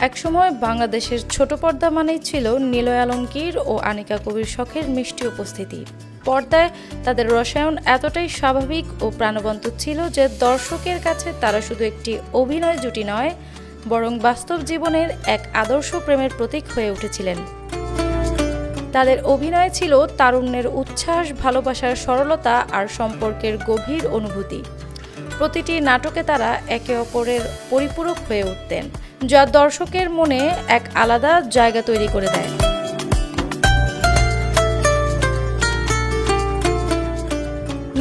একসময় বাংলাদেশের ছোট পর্দা মানেই ছিল নিলয় আলমগীর ও আনিকা কবির শখের মিষ্টি উপস্থিতি। পর্দায় তাদের রসায়ন এতটাই স্বাভাবিক ও প্রাণবন্ত ছিল যে দর্শকের কাছে তারা শুধু একটি অভিনয় জুটি নয়, বরং বাস্তব জীবনের এক আদর্শ প্রেমের প্রতীক হয়ে উঠেছিলেন। তাদের অভিনয় ছিল তারুণ্যের উচ্ছ্বাস, ভালোবাসার সরলতা আর সম্পর্কের গভীর অনুভূতি। প্রতিটি নাটকে তারা একে অপরের পরিপূরক হয়ে উঠতেন, যা দর্শকের মনে এক আলাদা জায়গা তৈরি করে দেয়।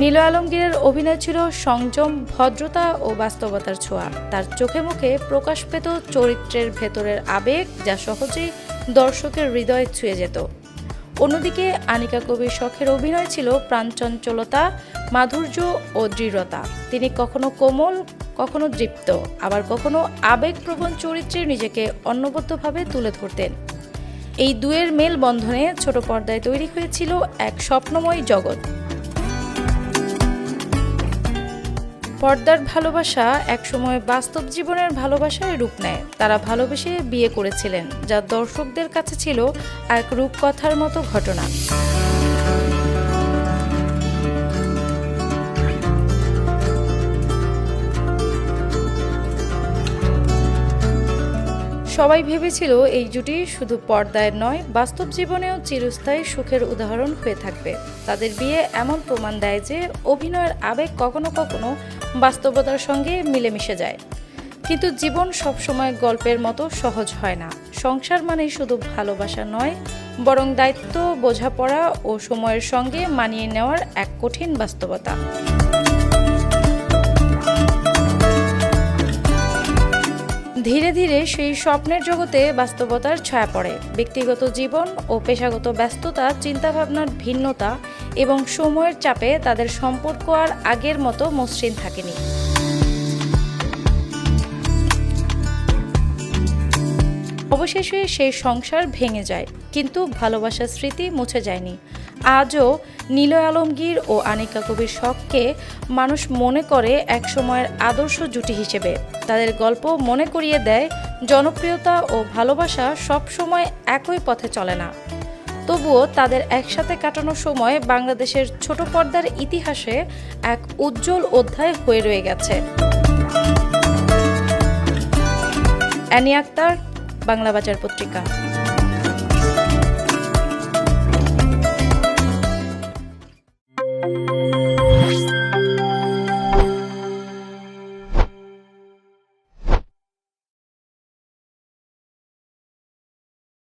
নিলয় আলমগীরের অভিনয় ছিল সংযম, ভদ্রতা ও বাস্তবতার ছোঁয়া। তার চোখে মুখে প্রকাশ পেত চরিত্রের ভেতরের আবেগ, যা সহজেই দর্শকের হৃদয় ছুঁয়ে যেত। অন্যদিকে আনিকা কবির শখের অভিনয় ছিল প্রাণচঞ্চলতা, মাধুর্য ও দৃঢ়তা। তিনি কখনো কোমল, কখনো দৃপ্ত, আবার কখনো আবেগপ্রবণ চরিত্রে নিজেকে অনবদ্যভাবে তুলে ধরতেন। এই দুয়ের মেলবন্ধনে ছোট পর্দায় তৈরি হয়েছিল এক স্বপ্নময় জগৎ। পর্দার ভালোবাসা একসময় বাস্তব জীবনের ভালোবাসায় রূপ নেয়। তারা ভালোবেসে বিয়ে করেছিলেন, যা দর্শকদের কাছে ছিল এক রূপকথার মতো ঘটনা। সবাই ভেবেছিল এই জুটি শুধু পর্দায় নয়, বাস্তব জীবনেও চিরস্থায়ী সুখের উদাহরণ হয়ে থাকবে। তাদের বিয়ে এমন প্রমাণ দেয় যে অভিনয়ের আবেগ কখনো কখনো বাস্তবতার সঙ্গে মিলেমিশে যায়। কিন্তু জীবন সবসময় গল্পের মতো সহজ হয় না। সংসার মানেই শুধু ভালোবাসা নয়, বরং দায়িত্ব, বোঝাপড়া ও সময়ের সঙ্গে মানিয়ে নেওয়ার এক কঠিন বাস্তবতা। ধীরে ধীরে সেই স্বপ্নের জগতে বাস্তবতার ছায়া পড়ে। ব্যক্তিগত জীবন ও পেশাগত ব্যস্ততা, চিন্তাভাবনার ভিন্নতা এবং সময়ের চাপে তাদের সম্পর্ক আর আগের মতো মসৃণ থাকেনি। অবশেষে সেই সংসার ভেঙে যায়, কিন্তু ভালোবাসার স্মৃতি মুছে যায়নি। আজও নিলয় আলমগীর ও আনিকা কবির শখকে মানুষ মনে করে এক সময়ের আদর্শ জুটি হিসেবে। তাদের গল্প মনে করিয়ে দেয়, জনপ্রিয়তা ও ভালোবাসা সব সময় একই পথে চলে না। তবুও তাদের একসাথে কাটানো সময় বাংলাদেশের ছোট পর্দার ইতিহাসে এক উজ্জ্বল অধ্যায় হয়ে রয়ে গেছে। অ্যানি আক্তার, বাংলা বাজার পত্রিকা।